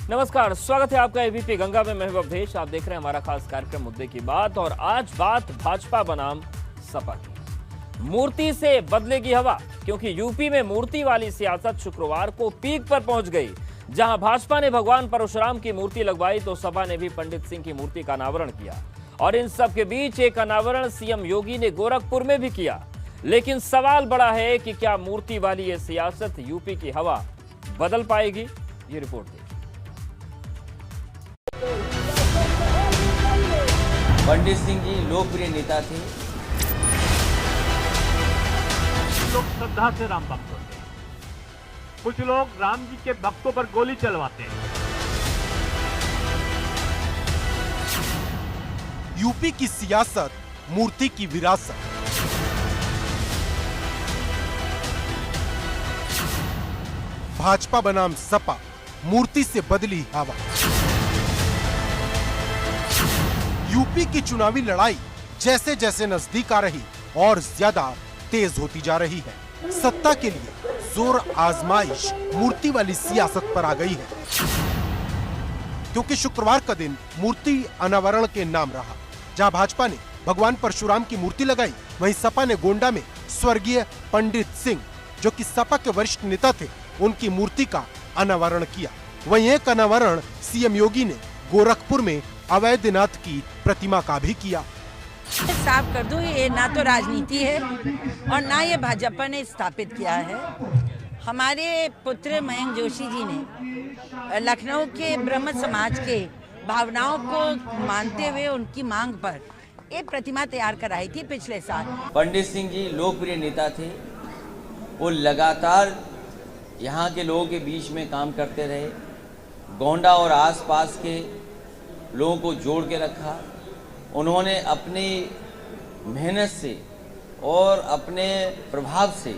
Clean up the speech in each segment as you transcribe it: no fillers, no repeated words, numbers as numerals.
नमस्कार, स्वागत है आपका एबीपी गंगा में। मैं अवधेश, आप देख रहे हैं हमारा खास कार्यक्रम मुद्दे की बात। और आज बात भाजपा बनाम सपा की। मूर्ति से बदलेगी हवा, क्योंकि यूपी में मूर्ति वाली सियासत शुक्रवार को पीक पर पहुंच गई। जहां भाजपा ने भगवान परशुराम की मूर्ति लगवाई तो सपा ने भी पंडित सिंह की मूर्ति का अनावरण किया। और इन सब के बीच एक अनावरण सीएम योगी ने गोरखपुर में भी किया। लेकिन सवाल बड़ा है कि क्या मूर्ति वाली ये सियासत यूपी की हवा बदल पाएगी? ये रिपोर्ट देखिए। पंडित सिंह जी लोकप्रिय नेता थे। लोग श्रद्धा से राम भक्त होते हैं, कुछ लोग राम जी के भक्तों पर गोली चलवाते हैं। यूपी की सियासत, मूर्ति की विरासत। भाजपा बनाम सपा, मूर्ति से बदली हवा। यूपी की चुनावी लड़ाई जैसे जैसे नजदीक आ रही और ज्यादा तेज होती जा रही है। सत्ता के लिए जोर आजमाइश मूर्ति वाली सियासत पर आ गई है, क्योंकि शुक्रवार का दिन मूर्ति अनावरण के नाम रहा। जहां भाजपा ने भगवान परशुराम की मूर्ति लगाई, वहीं सपा ने गोंडा में स्वर्गीय पंडित सिंह, जो कि सपा के वरिष्ठ नेता थे, उनकी मूर्ति का अनावरण किया। वहीं एक अनावरण सीएम योगी ने गोरखपुर में अवैधनाथ की प्रतिमा का भी किया। साफ कर दूं, ये ना तो राजनीति है और ना ये भाजपा ने स्थापित किया है। हमारे पुत्र मयंक जोशी जी ने लखनऊ के ब्रह्म समाज के भावनाओं को मानते हुए उनकी मांग पर एक प्रतिमा तैयार कराई थी पिछले साल। पंडित सिंह जी लोकप्रिय नेता थे। वो लगातार यहाँ के लोगों के बीच में काम करते रहे। गोंडा और आसपास के लोगों को जोड़ के रखा। उन्होंने अपनी मेहनत से और अपने प्रभाव से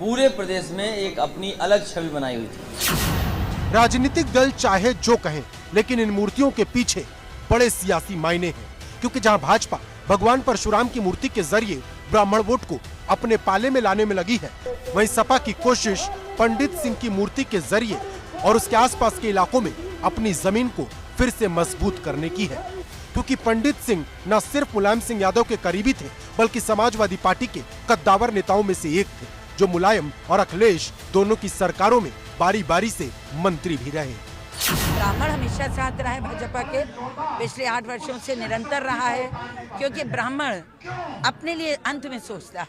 पूरे प्रदेश में एक अपनी अलग छवि बनाई हुई थी। राजनीतिक दल चाहे जो कहें, लेकिन इन मूर्तियों के पीछे बड़े सियासी मायने हैं। क्योंकि जहां भाजपा भगवान परशुराम की मूर्ति के जरिए ब्राह्मण वोट को अपने पाले में लाने में लगी है, वहीं सपा की कोशिश पंडित सिंह की मूर्ति के जरिए और उसके आसपास के इलाकों में अपनी जमीन को फिर से मजबूत करने की है। क्योंकि पंडित सिंह न सिर्फ मुलायम सिंह यादव के करीबी थे, बल्कि समाजवादी पार्टी के कद्दावर नेताओं में से एक थे, जो मुलायम और अखिलेश दोनों की सरकारों में बारी बारी से मंत्री भी रहे। ब्राह्मण हमेशा साथ रहा है भाजपा के, पिछले 8 वर्षों से निरंतर रहा है। क्योंकि ब्राह्मण अपने लिए अंत में सोचता है,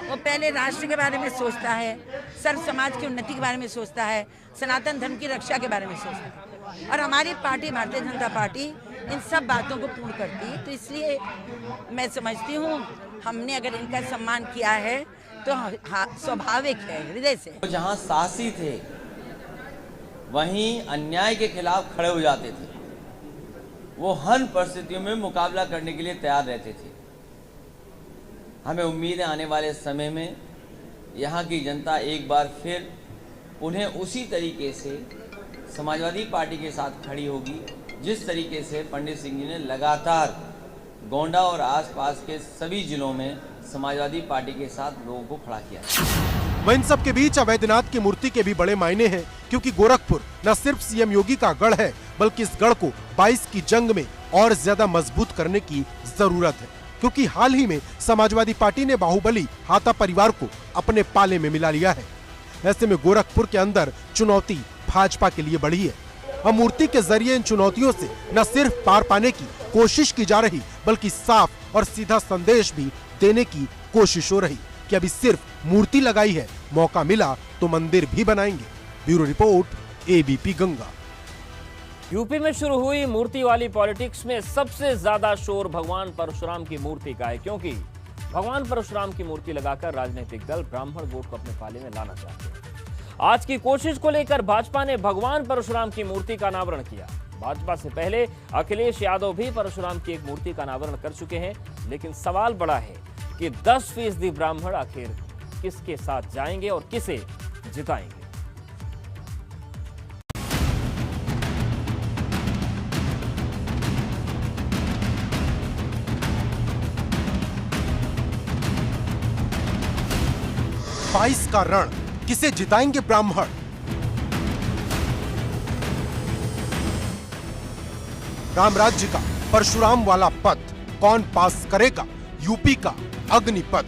वो पहले राष्ट्र के बारे में सोचता है, सर्व समाज की उन्नति के बारे में सोचता है, सनातन धर्म की रक्षा के बारे में सोचता है। और हमारी पार्टी भारतीय जनता पार्टी इन सब बातों को पूर्ण करती है। तो इसलिए मैं समझती हूँ, हमने अगर इनका सम्मान किया है तो स्वाभाविक है, हृदय से। जहाँ साहसी थे, वहीं अन्याय के खिलाफ खड़े हो जाते थे। वो हर परिस्थितियों में मुकाबला करने के लिए तैयार रहते थे। हमें उम्मीद है आने वाले समय में यहाँ की जनता एक बार फिर उन्हें उसी तरीके से समाजवादी पार्टी के साथ खड़ी होगी, जिस तरीके से पंडित सिंह जी ने लगातार गोंडा और आसपास के सभी जिलों में समाजवादी पार्टी के साथ लोगों को खड़ा किया। वहीं इन सब के बीच अवैधनाथ की मूर्ति के भी बड़े मायने हैं, क्योंकि गोरखपुर न सिर्फ सीएम योगी का गढ़ है, बल्कि इस गढ़ को 22 की जंग में और ज्यादा मजबूत करने की जरूरत है। क्योंकि हाल ही में समाजवादी पार्टी ने बाहुबली हाता परिवार को अपने पाले में मिला लिया है। ऐसे में गोरखपुर के अंदर चुनौती भाजपा के लिए बढ़ी है। अब मूर्ति के जरिए इन चुनौतियों से न सिर्फ पार पाने की कोशिश की जा रही, बल्कि साफ और सीधा संदेश भी देने की कोशिश हो रही कि अभी सिर्फ मूर्ति लगाई है, मौका मिला तो मंदिर भी बनाएंगे। Bureau report, ABP Ganga. UP में शुरू हुई मूर्ति वाली पॉलिटिक्स में सबसे ज्यादा शोर भगवान परशुराम की मूर्ति का है, क्योंकि भगवान परशुराम की मूर्ति लगाकर राजनीतिक दल ब्राह्मण वोट को अपने पाले में लाना चाहते हैं। आज की कोशिश को लेकर भाजपा ने भगवान परशुराम की मूर्ति का अनावरण किया। भाजपा से पहले अखिलेश यादव भी परशुराम की एक मूर्ति का अनावरण कर चुके हैं। लेकिन सवाल बड़ा है कि 10% ब्राह्मण आखिर किसके साथ जाएंगे और किसे जिताएंगे। बाईस का रण, किसे जिताएंगे ब्राह्मण? राम राज्य का परशुराम वाला पथ कौन पास करेगा यूपी का अग्निपथ।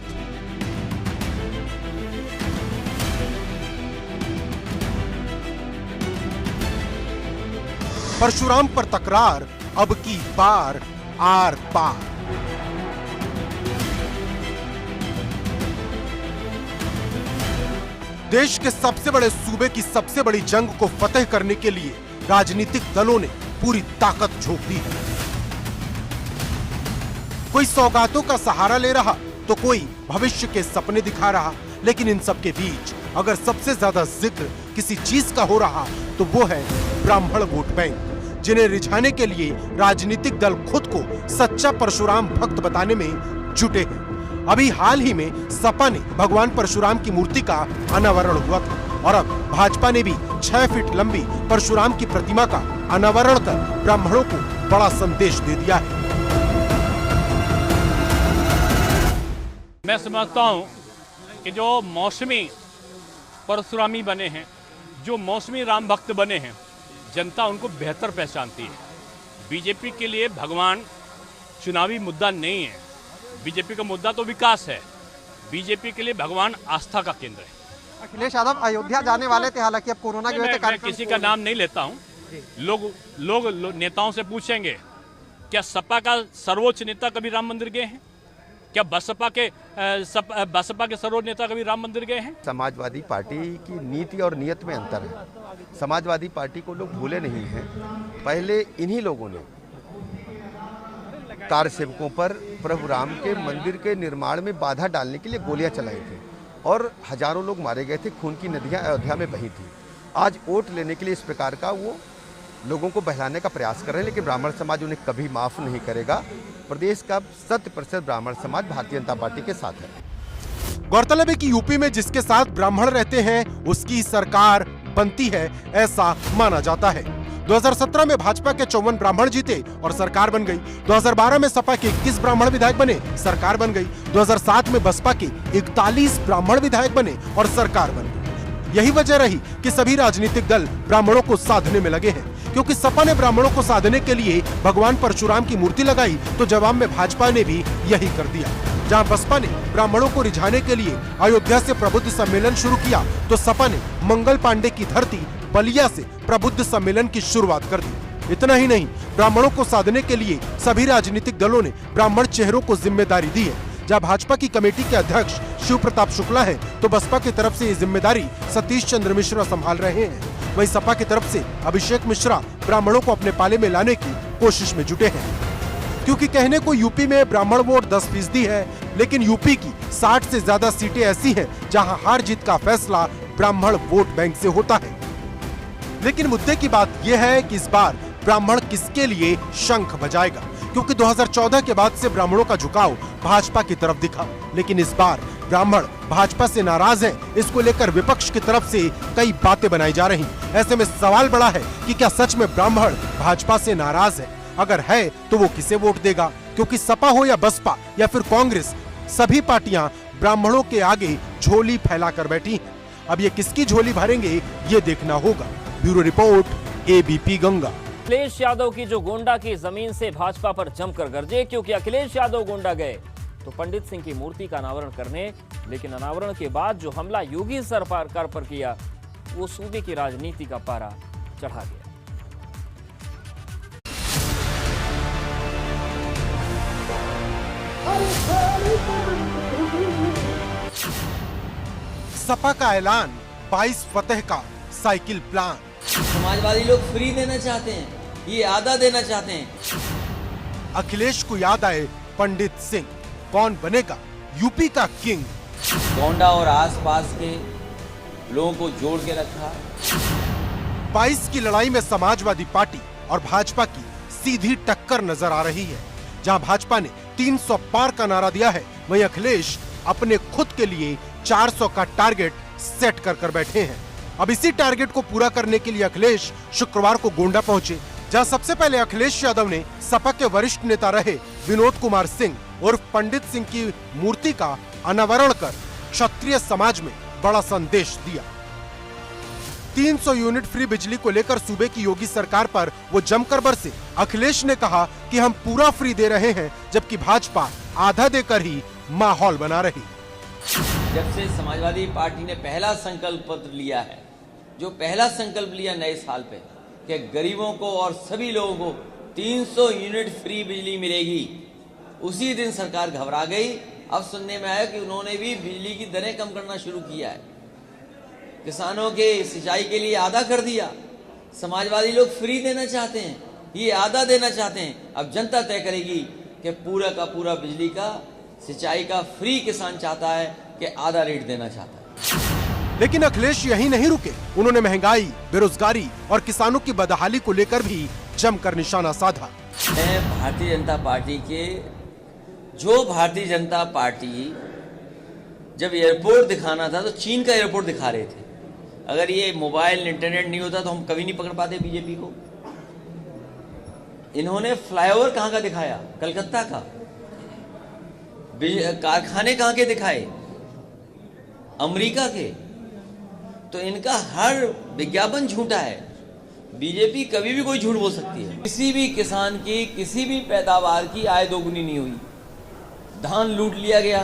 परशुराम पर तकरार अब की बार आर पार। देश के सबसे बड़े सूबे की सबसे बड़ी जंग को फतेह करने के लिए राजनीतिक दलों ने पूरी ताकत झोंक दी है। कोई सौगातों का सहारा ले रहा तो कोई भविष्य के सपने दिखा रहा, लेकिन इन सब के बीच अगर सबसे ज्यादा जिक्र किसी चीज का हो रहा तो वो है ब्राह्मण वोट बैंक, जिन्हें रिझाने के लिए राजनीतिक दल खुद को सच्चा परशुराम भक्त बताने में जुटे हैं। अभी हाल ही में सपा ने भगवान परशुराम की मूर्ति का अनावरण हुआ था और अब भाजपा ने भी 6 फीट लंबी परशुराम की प्रतिमा का अनावरण कर ब्राह्मणों को बड़ा संदेश दे दिया है। मैं समझता हूं कि जो मौसमी परशुरामी बने हैं, जो मौसमी राम भक्त बने हैं, जनता उनको बेहतर पहचानती है। बीजेपी के लिए भगवान चुनावी मुद्दा नहीं है, बीजेपी का मुद्दा तो विकास है। बीजेपी के लिए भगवान आस्था का केंद्र है। अखिलेश यादव अयोध्या जाने वाले थे, हालांकि अब कोरोना की वजह से मैं किसी का नाम नहीं लेता हूं। लोग नेताओं से पूछेंगे क्या सपा का सर्वोच्च नेता कभी राम मंदिर गए हैं? क्या बसपा के सर्वोच्च नेता कभी राम मंदिर गए हैं? समाजवादी पार्टी की नीति और नियत में अंतर है। समाजवादी पार्टी को लोग भूले नहीं हैं। पहले इन्हीं लोगों ने कार सेवकों पर प्रभु राम के मंदिर के निर्माण में बाधा डालने के लिए गोलियां चलाई थी और हजारों लोग मारे गए थे, खून की नदियां अयोध्या में बही थी। आज वोट लेने के लिए इस प्रकार का वो लोगों को बहलाने का प्रयास कर रहे हैं, लेकिन ब्राह्मण समाज उन्हें कभी माफ नहीं करेगा। प्रदेश का 100% ब्राह्मण समाज भारतीय जनता पार्टी के साथ है। गौरतलब है कि यूपी में जिसके साथ ब्राह्मण रहते हैं उसकी सरकार बनती है, ऐसा माना जाता है। 2017 में भाजपा के 54 ब्राह्मण जीते और सरकार बन गई। 2012 में सपा के 21 ब्राह्मण विधायक बने, सरकार बन गई। 2007 में बसपा के 41 ब्राह्मण विधायक बने और सरकार बन गई। यही वजह रही कि सभी राजनीतिक दल ब्राह्मणों को साधने में लगे हैं, क्योंकि सपा ने ब्राह्मणों को साधने के लिए भगवान परशुराम की मूर्ति लगाई तो जवाब में भाजपा ने भी यही कर दिया। जहां बसपा ने ब्राह्मणों को रिझाने के लिए अयोध्या से प्रबुद्ध सम्मेलन शुरू किया तो सपा ने मंगल पांडे की धरती बलिया से प्रबुद्ध सम्मेलन की शुरुआत कर दी। इतना ही नहीं, ब्राह्मणों को साधने के लिए सभी राजनीतिक दलों ने ब्राह्मण चेहरों को जिम्मेदारी दी है। जहां भाजपा की कमेटी के अध्यक्ष शिव प्रताप शुक्ला है तो बसपा की तरफ से ये जिम्मेदारी सतीश चंद्र मिश्रा संभाल रहे हैं। वहीं सपा की तरफ से अभिषेक मिश्रा ब्राह्मणों को अपने पाले में लाने की कोशिश में जुटे हैं, क्योंकि कहने को यूपी में ब्राह्मण वोट 10% है, लेकिन यूपी की 60 से ज्यादा सीटें ऐसी हैं जहां हार जीत का फैसला ब्राह्मण वोट बैंक से होता है। लेकिन मुद्दे की बात यह है कि इस बार ब्राह्मण किसके लिए शंख बजाएगा, क्योंकि 2014 के बाद से ब्राह्मणों का झुकाव भाजपा की तरफ दिखा, लेकिन इस बार ब्राह्मण भाजपा से नाराज हैं। इसको लेकर विपक्ष की तरफ से कई बातें बनाई जा रही। ऐसे में सवाल बड़ा है कि क्या सच में ब्राह्मण भाजपा से नाराज है? अगर है तो वो किसे वोट देगा, क्योंकि सपा हो या बसपा या फिर कांग्रेस, सभी पार्टियां ब्राह्मणों के आगे झोली फैला कर बैठी हैं। अब ये किसकी झोली भरेंगे ये देखना होगा। Bureau report, ABP Ganga. Akhilesh Yadav की जो गोंडा की जमीन से भाजपा पर जमकर गरजे, क्योंकि अखिलेश यादव गोंडा गए तो पंडित सिंह की मूर्ति का अनावरण करने, लेकिन अनावरण के बाद जो हमला योगी सरकार पर किया वो सूबे की राजनीति का पारा चढ़ा गया। सपा का ऐलान, 22 फतेह का साइकिल प्लान। समाजवादी लोग फ्री देना चाहते हैं, ये आधा देना चाहते हैं। अखिलेश को याद आए पंडित सिंह, कौन बनेगा यूपी का किंग। गोंडा और आसपास के लोगों को जोड़ के रखा। 22 की लड़ाई में समाजवादी पार्टी और भाजपा की सीधी टक्कर नजर आ रही है। जहां भाजपा ने 300 पार का नारा दिया है, वहीं अखिलेश अपने खुद के लिए 400 का टारगेट सेट कर बैठे हैं। अब इसी टारगेट को पूरा करने के लिए अखिलेश शुक्रवार को गोंडा पहुंचे, जहां सबसे पहले अखिलेश यादव ने सपा के वरिष्ठ नेता रहे विनोद कुमार सिंह उर्फ पंडित सिंह की मूर्ति का अनावरण कर क्षत्रिय समाज में बड़ा संदेश दिया। 300 यूनिट फ्री बिजली को लेकर सूबे की योगी सरकार पर वो जमकर बरसे। अखिलेश ने कहा कि हम पूरा फ्री दे रहे हैं, जबकि भाजपा आधा देकर ही माहौल बना रही। जब से समाजवादी पार्टी ने पहला संकल्प पत्र लिया है, जो पहला संकल्प लिया नए साल पे कि गरीबों को और सभी लोगों को 300 यूनिट फ्री बिजली मिलेगी, उसी दिन सरकार घबरा गई। अब सुनने में आया कि उन्होंने भी बिजली की दरें कम करना शुरू किया है, किसानों के सिंचाई के लिए आधा कर दिया। समाजवादी लोग फ्री देना चाहते हैं, ये आधा देना चाहते हैं। अब जनता तय करेगी कि पूरा का पूरा बिजली का, सिंचाई का फ्री किसान चाहता है कि आधा रेट देना चाहता है। लेकिन अखिलेश यही नहीं रुके, उन्होंने महंगाई, बेरोजगारी और किसानों की बदहाली को लेकर भी जमकर निशाना साधा। भारतीय जनता पार्टी के भारतीय जनता पार्टी जब एयरपोर्ट दिखाना था तो चीन का एयरपोर्ट दिखा रहे थे। अगर ये मोबाइल इंटरनेट नहीं होता तो हम कभी नहीं पकड़ पाते बीजेपी को। इन्होंने फ्लाईओवर कहां का दिखाया? कलकत्ता का। कारखाने कहां के दिखाए? अमेरिका के। तो इनका हर विज्ञापन झूठा है। बीजेपी कभी भी कोई झूठ बोल सकती है। किसी भी किसान की, किसी भी पैदावार की आय दोगुनी नहीं हुई। धान लूट लिया गया,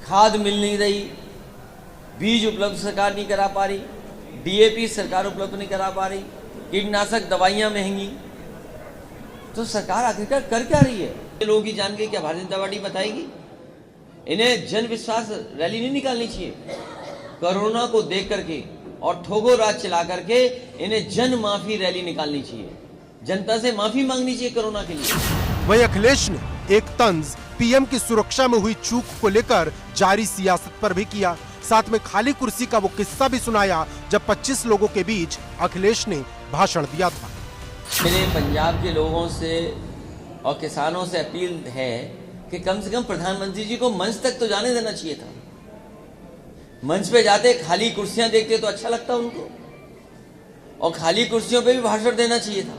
खाद मिल नहीं रही, बीज उपलब्ध सरकार नहीं करा पा रही, डीएपी सरकार उपलब्ध नहीं करा पा रही, कीटनाशक दवाइयां महंगी। तो सरकार आखिरकार कर क्या रही है? लोगों की जान गई क्या भारतीय जनता पार्टी बताएगी? इन्हें जन विश्वास रैली नहीं निकालनी चाहिए। कोरोना को देख करके और ठोगो राज चला करके इन्हें जन माफी रैली निकालनी चाहिए। जनता से माफी मांगनी चाहिए कोरोना के लिए। वहीं अखिलेश ने एक तंज पीएम की सुरक्षा में हुई चूक को लेकर जारी सियासत पर भी किया। साथ में खाली कुर्सी का वो किस्सा भी सुनाया जब 25 लोगों के बीच अखिलेश ने भाषण दिया था। मेरे पंजाब के लोगों से और किसानों से अपील है कि कम से कम प्रधानमंत्री जी को मंच तक तो जाने देना चाहिए था। मंच पे जाते खाली कुर्सियां देखते तो अच्छा लगता उनको, और खाली कुर्सियों पे भी भाषण देना चाहिए था,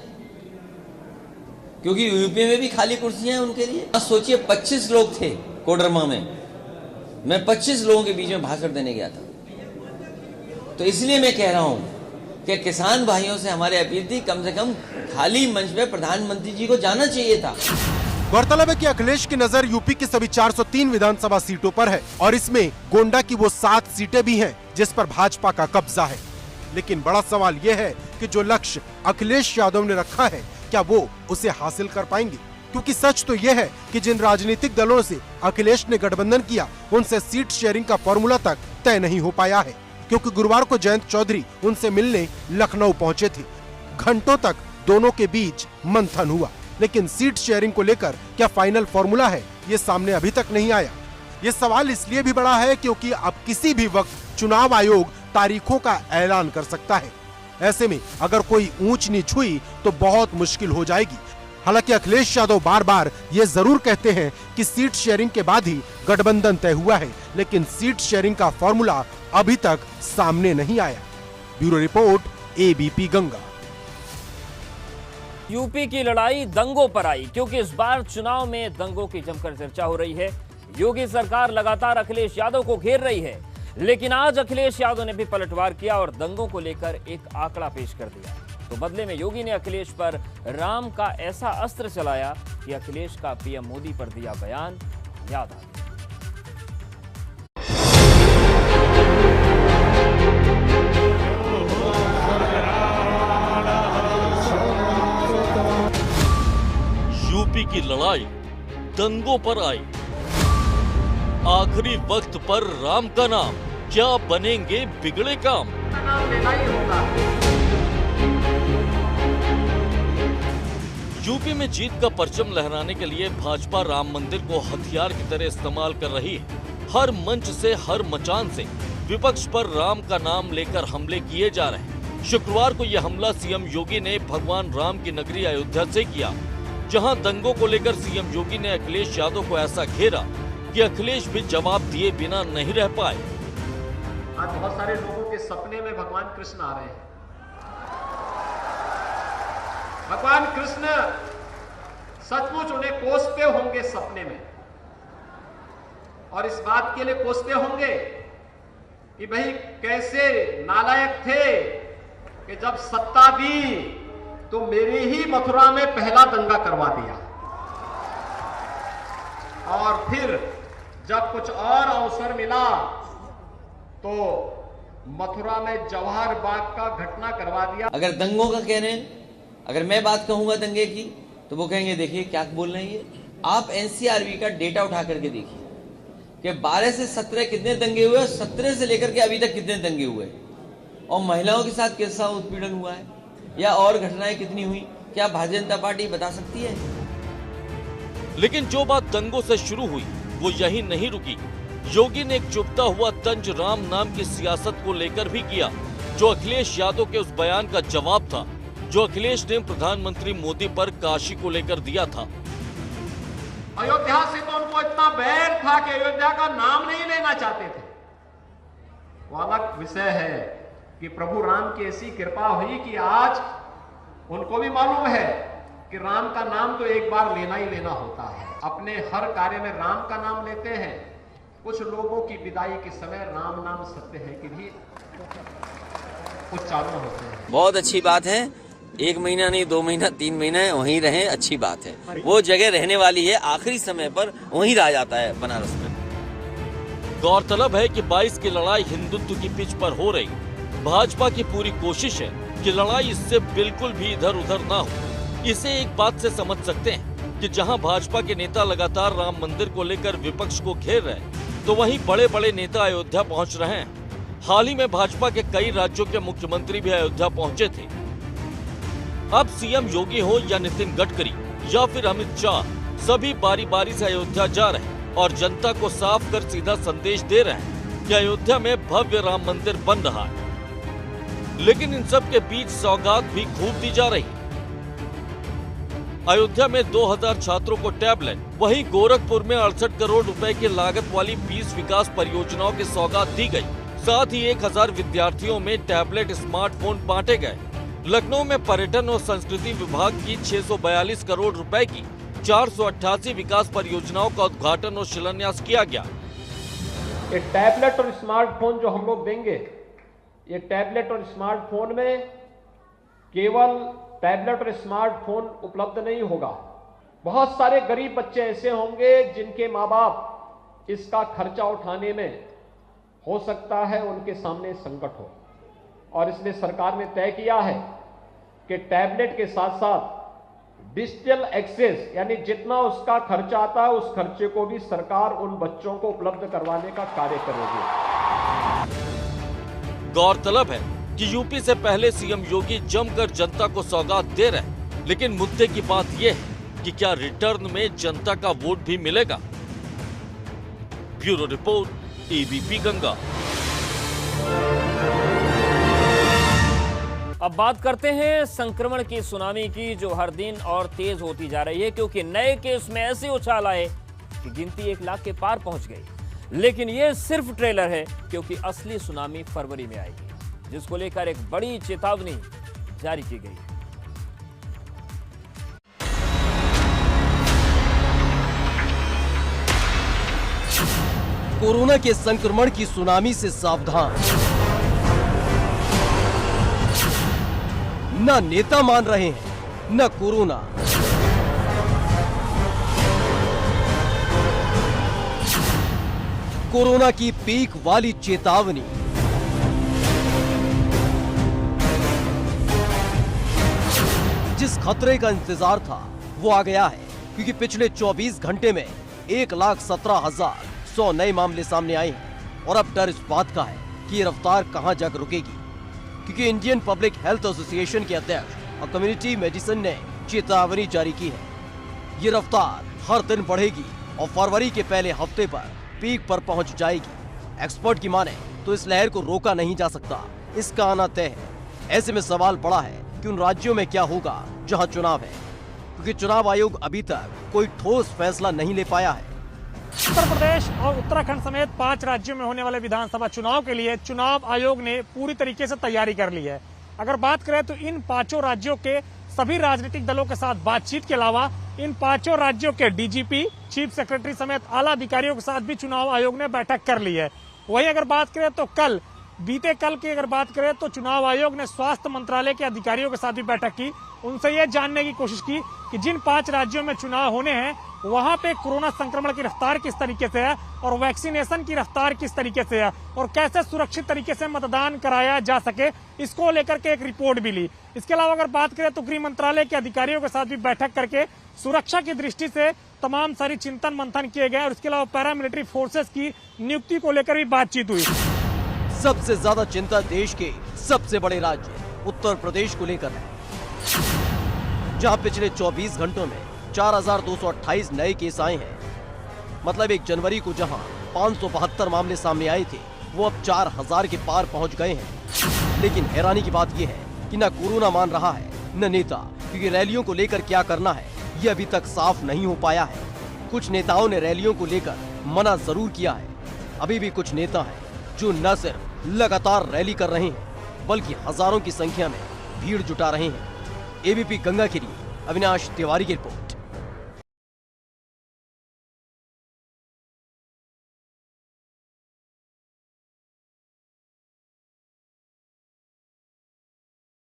क्योंकि यूपी में भी खाली कुर्सियां हैं उनके लिए। सोचिए 25 लोग थे कोडरमा में, मैं 25 लोगों के बीच में भाषण देने गया था। तो इसलिए मैं कह रहा हूं कि किसान भाइयों से हमारी अपील थी, कम से कम खाली मंच पे प्रधानमंत्री जी को जाना चाहिए था। गौरतलब है कि अखिलेश की नजर यूपी की सभी 403 विधानसभा सीटों पर है और इसमें गोंडा की वो 7 सीटें भी हैं जिस पर भाजपा का कब्जा है। लेकिन बड़ा सवाल यह है कि जो लक्ष्य अखिलेश यादव ने रखा है, क्या वो उसे हासिल कर पाएंगे? क्योंकि सच तो यह है कि जिन राजनीतिक दलों से अखिलेश ने गठबंधन किया, उनसे सीट शेयरिंग का फॉर्मूला तक तय नहीं हो पाया है। क्योंकि गुरुवार को जयंत चौधरी उनसे मिलने लखनऊ पहुंचे थे। घंटों तक दोनों के बीच मंथन हुआ, लेकिन सीट शेयरिंग को लेकर क्या फाइनल फॉर्मूला है, ये सामने अभी तक नहीं आया। ये सवाल इसलिए भी बड़ा है क्योंकि अब किसी भी वक्त चुनाव आयोग तारीखों का ऐलान कर सकता है। ऐसे में अगर कोई ऊंच नीच हुई तो बहुत मुश्किल हो जाएगी। हालांकि अखिलेश यादव बार बार ये जरूर कहते हैं कि सीट शेयरिंग के बाद ही गठबंधन तय हुआ है, लेकिन सीट शेयरिंग का फॉर्मूला अभी तक सामने नहीं आया। Bureau report, ABP Ganga. UP की लड़ाई दंगों पर आई, क्योंकि इस बार चुनाव में दंगों की जमकर चर्चा हो रही है। योगी सरकार लगातार अखिलेश यादव को घेर रही है, लेकिन आज अखिलेश यादव ने भी पलटवार किया और दंगों को लेकर एक आंकड़ा पेश कर दिया। तो बदले में योगी ने अखिलेश पर राम का ऐसा अस्त्र चलाया कि अखिलेश का पीएम मोदी पर दिया बयान याद आ गया। यूपी की लड़ाई दंगों पर आई, आखिरी वक्त पर राम का नाम, क्या बनेंगे बिगड़े काम? यूपी में जीत का परचम लहराने के लिए भाजपा राम मंदिर को हथियार की तरह इस्तेमाल कर रही है। हर मंच से, हर मचान से विपक्ष पर राम का नाम लेकर हमले किए जा रहे हैं। शुक्रवार को यह हमला सीएम योगी ने भगवान राम की नगरी अयोध्या से किया, जहां दंगों को लेकर सीएम योगी ने अखिलेश यादव को ऐसा घेरा कि अखिलेश भी जवाब दिए बिना नहीं रह पाए। आज बहुत सारे लोगों के सपने में भगवान कृष्ण आ रहे हैं। भगवान कृष्ण सचमुच उन्हें कोसते होंगे सपने में, और इस बात के लिए कोसते होंगे कि भाई कैसे नालायक थे कि जब सत्ता दी तो मेरी ही मथुरा में पहला दंगा करवा दिया, और फिर जब कुछ और अवसर मिला तो मथुरा में जवाहर बाग का घटना करवा दिया। अगर दंगों का कह रहे हैं, अगर मैं बात कहूंगा दंगे की तो वो कहेंगे देखिए क्या बोल रहे हैं ये। आप एनसीआरबी का डेटा उठा करके देखिए कि 12 से 17 कितने दंगे हुए, 17 से लेकर के अभी तक कितने दंगे हुए, और महिलाओं के साथ कैसा उत्पीड़न हुआ है या और घटनाएं कितनी हुई, क्या भारतीय जनता पार्टी बता सकती है? लेकिन जो बात दंगों से शुरू हुई वो यही नहीं रुकी। योगी ने एक चुभता हुआ तंज राम नाम की सियासत को लेकर भी किया, जो अखिलेश यादव के उस बयान का जवाब था जो अखिलेश ने प्रधानमंत्री मोदी पर काशी को लेकर दिया था। अयोध्या से तो उनको इतना बैर था कि अयोध्या का नाम नहीं लेना चाहते थे। वो अलग विषय है कि प्रभु राम की ऐसी कृपा हुई कि आज उनको भी मालूम है कि राम का नाम तो एक बार लेना ही लेना होता है। अपने हर कार्य में राम का नाम लेते हैं। कुछ लोगों की विदाई के समय राम नाम सत्य है कि भी उच्चारण होते हैं। बहुत अच्छी बात है, 1 महीना नहीं 2 महीना 3 महीना वहीं रहे, अच्छी बात है। वो जगह रहने वाली है, आखिरी समय पर वहीं रह जाता है बनारस में। गौरतलब है कि 22 की लड़ाई हिंदुत्व की पिच पर हो रही। भाजपा की पूरी कोशिश है कि लड़ाई इससे बिल्कुल भी इधर उधर ना हो। इसे एक बात से समझ सकते हैं कि जहां भाजपा के नेता लगातार राम मंदिर को लेकर विपक्ष को घेर रहे, तो वहीं बड़े बड़े नेता अयोध्या पहुंच रहे हैं। हाल ही में भाजपा के कई राज्यों के मुख्यमंत्री भी अयोध्या पहुंचे थे। अब सीएम योगी हो या नितिन गडकरी या फिर अमित शाह, सभी बारी बारी से अयोध्या जा रहे हैं और जनता को साफ कर सीधा संदेश दे रहे हैं कि अयोध्या में भव्य राम मंदिर बन रहा है। लेकिन इन सब के बीच सौगात भी खूब दी जा रही। अयोध्या में 2000 छात्रों को टैबलेट, वहीं गोरखपुर में 68 करोड़ रुपए की लागत वाली 20 विकास परियोजनाओं की सौगात दी गई। साथ ही 1000 विद्यार्थियों में टैबलेट, स्मार्टफोन बांटे गए। लखनऊ में पर्यटन और संस्कृति विभाग की 642 करोड़ रुपए की 488 विकास परियोजनाओं का उद्घाटन और शिलान्यास किया गया। ये टैबलेट और स्मार्टफोन जो हम लोग देंगे, ये टैबलेट और स्मार्टफोन में केवल टैबलेट और स्मार्टफोन उपलब्ध नहीं होगा। बहुत सारे गरीब बच्चे ऐसे होंगे जिनके माँ बाप इसका खर्चा उठाने में हो सकता है उनके सामने संकट हो, और इसलिए सरकार ने तय किया है कि टैबलेट के साथ साथ डिजिटल एक्सेस, यानी जितना उसका खर्चा आता है उस खर्चे को भी सरकार उन बच्चों को उपलब्ध करवाने का कार्य करेगी। गौरतलब है कि यूपी से पहले सीएम योगी जमकर जनता को सौगात दे रहे हैं, लेकिन मुद्दे की बात यह है कि क्या रिटर्न में जनता का वोट भी मिलेगा। Bureau report, ABP Ganga. अब बात करते हैं संक्रमण की सुनामी की, जो हर दिन और तेज होती जा रही है, क्योंकि नए केस में ऐसे उछाल आए कि गिनती 1 लाख के पार पहुंच गई। लेकिन यह सिर्फ ट्रेलर है, क्योंकि असली सुनामी फरवरी में आएगी, जिसको लेकर एक बड़ी चेतावनी जारी की गई। कोरोना के संक्रमण की सुनामी से सावधान। न नेता मान रहे हैं, न कोरोना। कोरोना की पीक वाली चेतावनी। जिस खतरे का इंतजार था वो आ गया है, क्योंकि पिछले 24 घंटे में 1,17,100 नए मामले सामने आए हैं। और अब डर इस बात का है कि ये रफ्तार कहां जाकर रुकेगी, क्योंकि इंडियन पब्लिक हेल्थ एसोसिएशन के अध्यक्ष और कम्युनिटी मेडिसिन ने चेतावनी जारी की है। ये रफ्तार हर दिन बढ़ेगी और फरवरी के पहले हफ्ते पर पीक पर पहुंच जाएगी। एक्सपर्ट की माने तो इस लहर को रोका नहीं जा सकता, इसका आना तय है। ऐसे में सवाल बड़ा है कि उन राज्यों में क्या होगा जहां चुनाव है, क्योंकि चुनाव आयोग अभी तक कोई ठोस फैसला नहीं ले पाया है। उत्तर प्रदेश और उत्तराखंड समेत 5 राज्यों में होने वाले विधानसभा चुनाव के लिए चुनाव आयोग ने पूरी तरीके से तैयारी कर ली है। अगर बात करें तो इन 5 राज्यों के सभी राजनीतिक दलों के साथ बातचीत के अलावा इन 5 राज्यों के डीजीपी, चीफ सेक्रेटरी समेत आला अधिकारियों के साथ भी चुनाव आयोग ने बैठक कर ली है। वहीं अगर बात करें तो कल बीते कल की अगर बात करें तो चुनाव आयोग ने स्वास्थ्य मंत्रालय के अधिकारियों के साथ भी बैठक की। उनसे यह जानने की कोशिश की कि जिन 5 राज्यों में चुनाव होने हैं वहां पे कोरोना संक्रमण की रफ्तार किस तरीके से है और वैक्सीनेशन की रफ्तार किस तरीके से है और कैसे सुरक्षित तरीके से मतदान कराया जा सके, इसको लेकर के एक रिपोर्ट भी ली। इसके अलावा अगर बात करें तो गृह मंत्रालय के अधिकारियों के साथ भी बैठक करके सुरक्षा की दृष्टि से तमाम सारी चिंतन मंथन किए गए और इसके अलावा पैरामिलिट्री फोर्सेस की नियुक्ति को लेकर भी बातचीत हुई। सबसे ज्यादा चिंता देश के सबसे बड़े राज्य उत्तर प्रदेश को लेकर है, जहां पिछले 24 घंटों में 4,228 नए केस आए हैं। मतलब 1 जनवरी को जहां 572 मामले सामने आए थे वो अब 4,000 के पार पहुंच गए हैं। लेकिन हैरानी की बात यह है कि न कोरोना मान रहा है न नेता, क्योंकि रैलियों को लेकर क्या करना है ये अभी तक साफ नहीं हो पाया है। कुछ नेताओं ने रैलियों को लेकर मना जरूर किया है। अभी भी कुछ नेता हैं जो न सिर्फ लगातार रैली कर रहे हैं बल्कि हजारों की संख्या में भीड़ जुटा रहे हैं। एबीपी गंगा के लिए अविनाश तिवारी की रिपोर्ट।